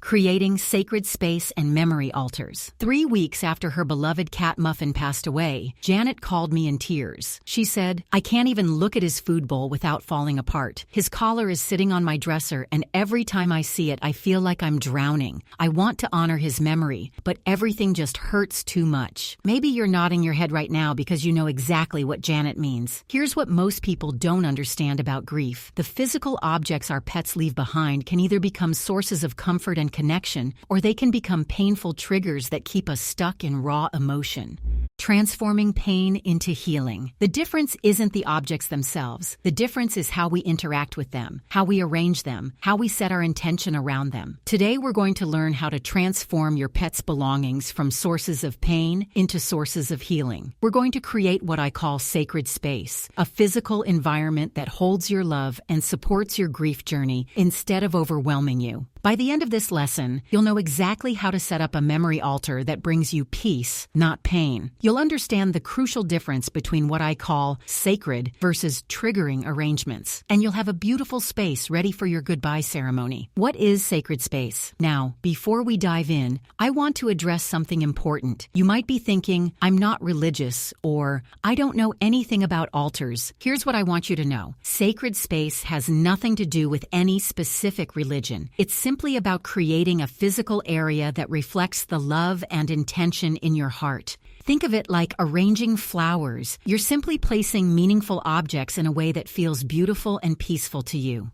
Creating Sacred Space and Memory Altars. 3 weeks after her beloved cat Muffin passed away, Janet called me in tears. She said, "I can't even look at his food bowl without falling apart. His collar is sitting on my dresser, and every time I see it, I feel like I'm drowning. I want to honor his memory, but everything just hurts too much." Maybe you're nodding your head right now because you know exactly what Janet means. Here's what most people don't understand about grief. The physical objects our pets leave behind can either become sources of comfort and connection, or they can become painful triggers that keep us stuck in raw emotion. Transforming pain into healing. The difference isn't the objects themselves. The difference is how we interact with them, how we arrange them, how we set our intention around them. Today we're going to learn how to transform your pet's belongings from sources of pain into sources of healing. We're going to create what I call sacred space, a physical environment that holds your love and supports your grief journey instead of overwhelming you. By the end of this lesson, you'll know exactly how to set up a memory altar that brings you peace, not pain. You'll understand the crucial difference between what I call sacred versus triggering arrangements, and you'll have a beautiful space ready for your goodbye ceremony. What is sacred space? Now, before we dive in, I want to address something important. You might be thinking, "I'm not religious," or "I don't know anything about altars." Here's what I want you to know. Sacred space has nothing to do with any specific religion. It's simply about creating a physical area that reflects the love and intention in your heart. Think of it like arranging flowers. You're simply placing meaningful objects in a way that feels beautiful and peaceful to you.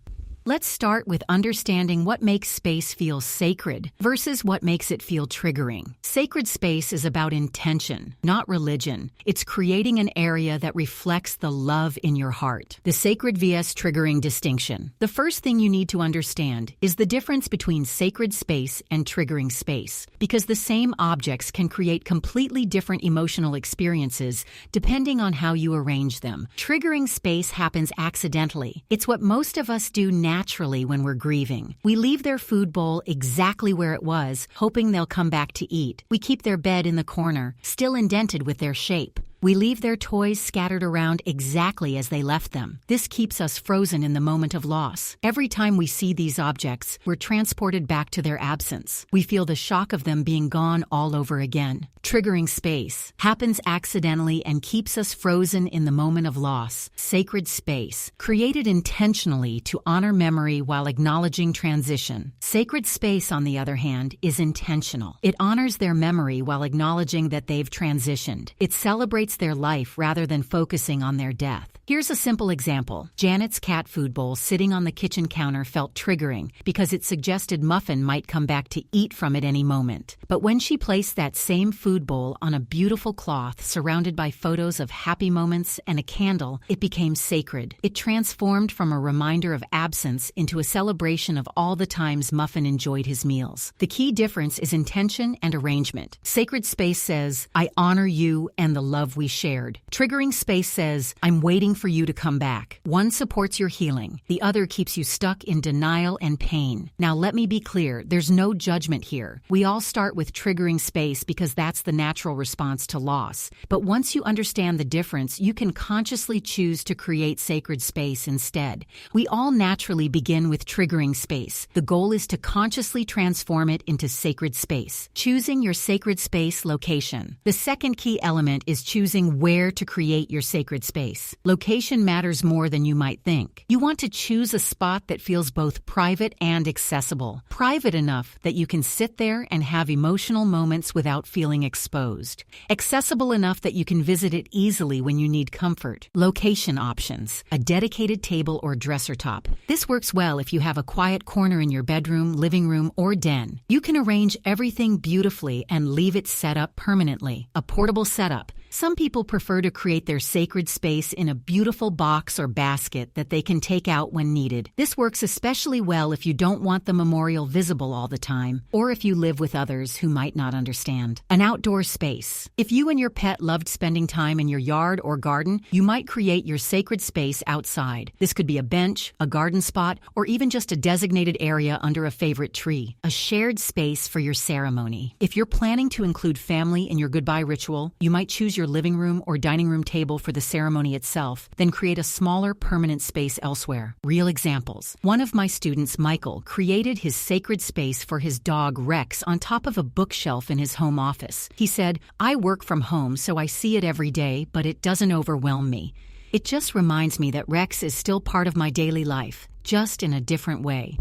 Let's start with understanding what makes space feel sacred versus what makes it feel triggering. Sacred space is about intention, not religion. It's creating an area that reflects the love in your heart. The sacred vs. triggering distinction. The first thing you need to understand is the difference between sacred space and triggering space, because the same objects can create completely different emotional experiences depending on how you arrange them. Triggering space happens accidentally. It's what most of us do naturally when we're grieving. We leave their food bowl exactly where it was, hoping they'll come back to eat. We keep their bed in the corner, still indented with their shape. We leave their toys scattered around exactly as they left them. This keeps us frozen in the moment of loss. Every time we see these objects, we're transported back to their absence. We feel the shock of them being gone all over again. Triggering space happens accidentally and keeps us frozen in the moment of loss. Sacred space, created intentionally to honor memory while acknowledging transition. Sacred space, on the other hand, is intentional. It honors their memory while acknowledging that they've transitioned. It celebrates their life rather than focusing on their death. Here's a simple example. Janet's cat food bowl sitting on the kitchen counter felt triggering because it suggested Muffin might come back to eat from it any moment. But when she placed that same food bowl on a beautiful cloth surrounded by photos of happy moments and a candle, it became sacred. It transformed from a reminder of absence into a celebration of all the times Muffin enjoyed his meals. The key difference is intention and arrangement. Sacred space says, "I honor you and the love we shared." Triggering space says, "I'm waiting for you to come back." One supports your healing. The other keeps you stuck in denial and pain. Now let me be clear, there's no judgment here. We all start with triggering space because that's the natural response to loss. But once you understand the difference, you can consciously choose to create sacred space instead. We all naturally begin with triggering space. The goal is to consciously transform it into sacred space. Choosing your sacred space location. The second key element is choosing where to create your sacred space. Location matters more than you might think. You want to choose a spot that feels both private and accessible. Private enough that you can sit there and have emotional moments without feeling exposed. Accessible enough that you can visit it easily when you need comfort. Location options. A dedicated table or dresser top. This works well if you have a quiet corner in your bedroom, living room, or den. You can arrange everything beautifully and leave it set up permanently. A portable setup. Some people prefer to create their sacred space in a beautiful box or basket that they can take out when needed. This works especially well if you don't want the memorial visible all the time, or if you live with others others who might not understand. An outdoor space. If you and your pet loved spending time in your yard or garden, you might create your sacred space outside. This could be a bench, a garden spot, or even just a designated area under a favorite tree. A shared space for your ceremony. If you're planning to include family in your goodbye ritual, you might choose your living room or dining room table for the ceremony itself, then create a smaller permanent space elsewhere. Real examples. One of my students, Michael, created his sacred space for his dog Rex on top of a bookshelf in his home office. He said, "I work from home, so I see it every day, but it doesn't overwhelm me. It just reminds me that Rex is still part of my daily life, just in a different way."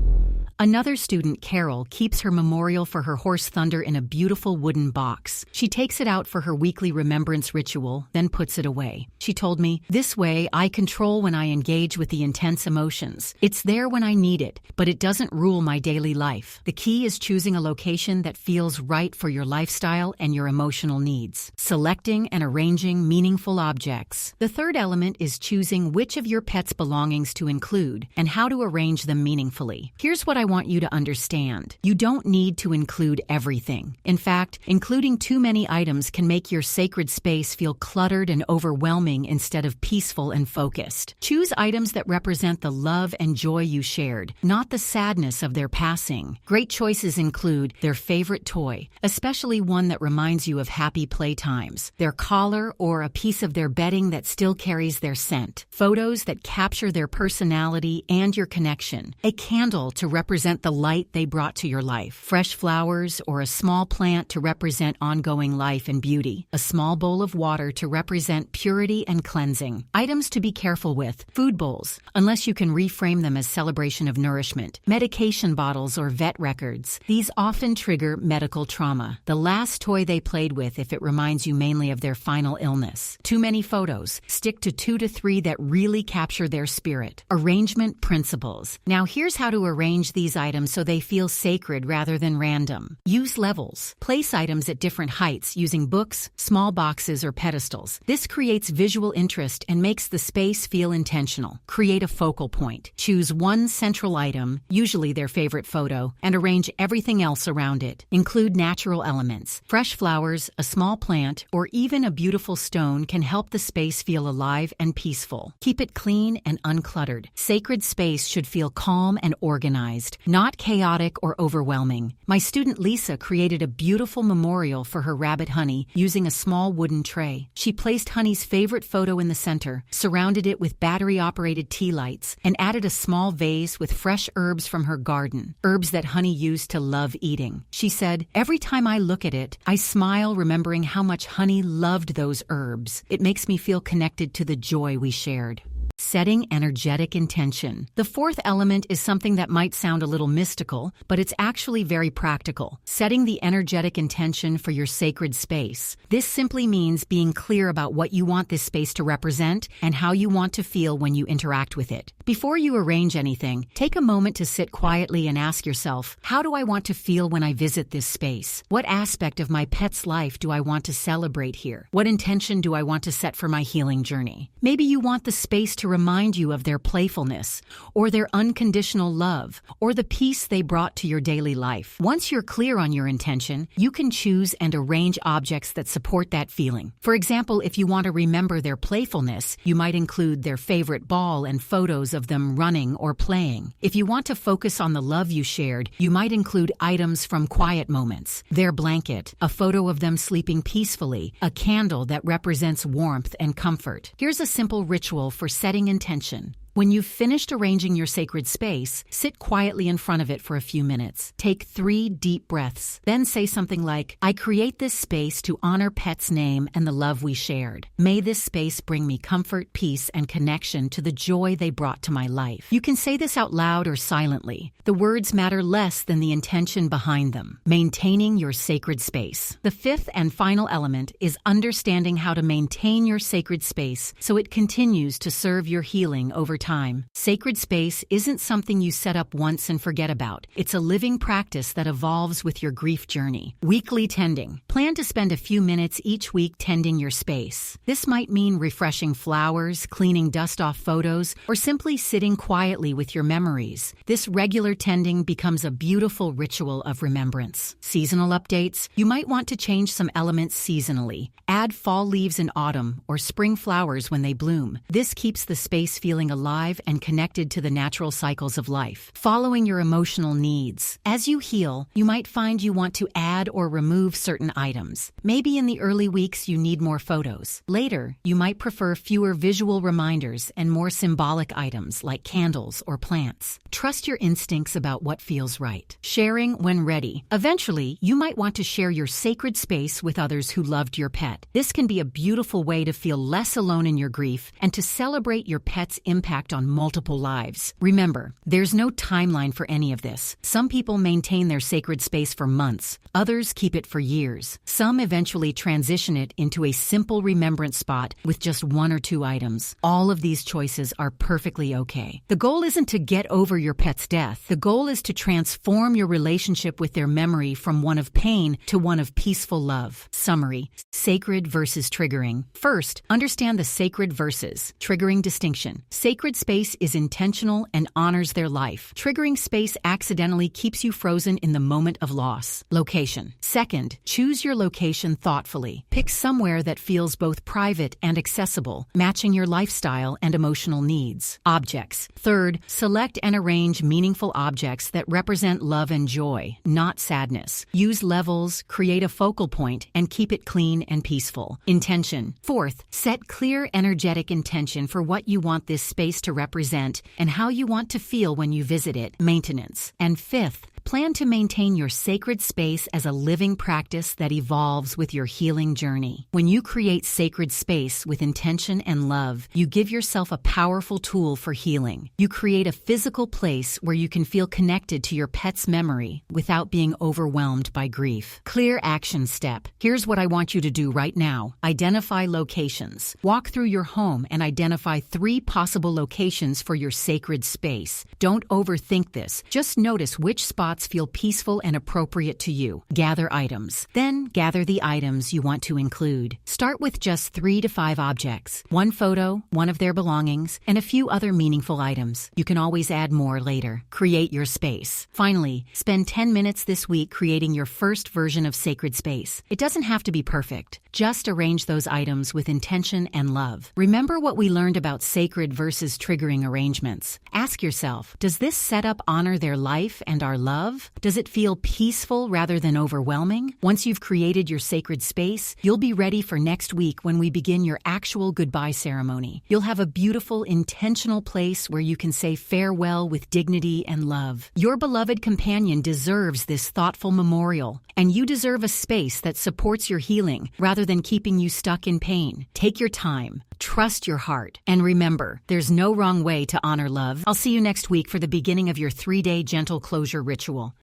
Another student, Carol, keeps her memorial for her horse Thunder in a beautiful wooden box. She takes it out for her weekly remembrance ritual, then puts it away. She told me, "This way I control when I engage with the intense emotions. It's there when I need it, but it doesn't rule my daily life." The key is choosing a location that feels right for your lifestyle and your emotional needs. Selecting and arranging meaningful objects. The third element is choosing which of your pet's belongings to include and how to arrange them meaningfully. Here's what I want you to understand. You don't need to include everything. In fact, including too many items can make your sacred space feel cluttered and overwhelming instead of peaceful and focused. Choose items that represent the love and joy you shared, not the sadness of their passing. Great choices include their favorite toy, especially one that reminds you of happy playtimes, their collar or a piece of their bedding that still carries their scent, photos that capture their personality and your connection, a candle to represent the light they brought to your life, fresh flowers or a small plant to represent ongoing life and beauty, a small bowl of water to represent purity and cleansing. Items to be careful with: food bowls, unless you can reframe them as celebration of nourishment, medication bottles or vet records. These often trigger medical trauma. The last toy they played with if it reminds you mainly of their final illness. Too many photos. Stick to 2 to 3 that really capture their spirit. Arrangement principles. Now here's how to arrange these items so they feel sacred rather than random. Use levels. Place items at different heights using books, small boxes, or pedestals. This creates visual interest and makes the space feel intentional. Create a focal point. Choose one central item, usually their favorite photo, and arrange everything else around it. Include natural elements. Fresh flowers, a small plant, or even a beautiful stone can help the space feel alive and peaceful. Keep it clean and uncluttered. Sacred space should feel calm and organized, not chaotic or overwhelming. My student Lisa created a beautiful memorial for her rabbit Honey using a small wooden tray. She placed Honey's favorite photo in the center, surrounded it with battery-operated tea lights, and added a small vase with fresh herbs from her garden, herbs that Honey used to love eating. She said, "Every time I look at it, I smile remembering how much Honey loved those herbs. It makes me feel connected to the joy we shared." Setting energetic intention. The fourth element is something that might sound a little mystical, but it's actually very practical. Setting the energetic intention for your sacred space. This simply means being clear about what you want this space to represent and how you want to feel when you interact with it. Before you arrange anything, take a moment to sit quietly and ask yourself, how do I want to feel when I visit this space? What aspect of my pet's life do I want to celebrate here? What intention do I want to set for my healing journey? Maybe you want the space to remind you of their playfulness, or their unconditional love, or the peace they brought to your daily life. Once you're clear on your intention, you can choose and arrange objects that support that feeling. For example, if you want to remember their playfulness, you might include their favorite ball and photos of them running or playing. If you want to focus on the love you shared, you might include items from quiet moments, their blanket, a photo of them sleeping peacefully, a candle that represents warmth and comfort. Here's a simple ritual for setting intention. When you've finished arranging your sacred space, sit quietly in front of it for a few minutes. Take 3 deep breaths. Then say something like, "I create this space to honor Pet's name and the love we shared. May this space bring me comfort, peace, and connection to the joy they brought to my life." You can say this out loud or silently. The words matter less than the intention behind them. Maintaining your sacred space. The fifth and final element is understanding how to maintain your sacred space so it continues to serve your healing over time. Sacred space isn't something you set up once and forget about. It's a living practice that evolves with your grief journey. Weekly tending. Plan to spend a few minutes each week tending your space. This might mean refreshing flowers, cleaning dust off photos, or simply sitting quietly with your memories. This regular tending becomes a beautiful ritual of remembrance. Seasonal updates. You might want to change some elements seasonally. Add fall leaves in autumn or spring flowers when they bloom. This keeps the space feeling alive and connected to the natural cycles of life. Following your emotional needs. As you heal, you might find you want to add or remove certain items. Maybe in the early weeks you need more photos. Later, you might prefer fewer visual reminders and more symbolic items like candles or plants. Trust your instincts about what feels right. Sharing when ready. Eventually, you might want to share your sacred space with others who loved your pet. This can be a beautiful way to feel less alone in your grief and to celebrate your pet's impact on multiple lives. Remember, there's no timeline for any of this. Some people maintain their sacred space for months. Others keep it for years. Some eventually transition it into a simple remembrance spot with just one or two items. All of these choices are perfectly okay. The goal isn't to get over your pet's death. The goal is to transform your relationship with their memory from one of pain to one of peaceful love. Summary: sacred versus triggering. First, understand the sacred versus triggering distinction. Sacred space is intentional and honors their life. Triggering space accidentally keeps you frozen in the moment of loss. Location. Second, choose your location thoughtfully. Pick somewhere that feels both private and accessible, matching your lifestyle and emotional needs. Objects. Third, select and arrange meaningful objects that represent love and joy, not sadness. Use levels, create a focal point, and keep it clean and peaceful. Intention. Fourth, set clear energetic intention for what you want this space to represent and how you want to feel when you visit it. Maintenance. And fifth, plan to maintain your sacred space as a living practice that evolves with your healing journey. When you create sacred space with intention and love, you give yourself a powerful tool for healing. You create a physical place where you can feel connected to your pet's memory without being overwhelmed by grief. Clear action step. Here's what I want you to do right now. Identify locations. Walk through your home and identify 3 possible locations for your sacred space. Don't overthink this. Just notice which spots feel peaceful and appropriate to you. Gather items. Then gather the items you want to include. Start with just 3 to 5 objects. 1 photo, 1 of their belongings, and a few other meaningful items. You can always add more later. Create your space. Finally, spend 10 minutes this week creating your first version of sacred space. It doesn't have to be perfect. Just arrange those items with intention and love. Remember what we learned about sacred versus triggering arrangements. Ask yourself, does this setup honor their life and our love? Does it feel peaceful rather than overwhelming? Once you've created your sacred space, you'll be ready for next week when we begin your actual goodbye ceremony. You'll have a beautiful, intentional place where you can say farewell with dignity and love. Your beloved companion deserves this thoughtful memorial, and you deserve a space that supports your healing rather than keeping you stuck in pain. Take your time. Trust your heart. And remember, there's no wrong way to honor love. I'll see you next week for the beginning of your 3-day gentle closure ritual.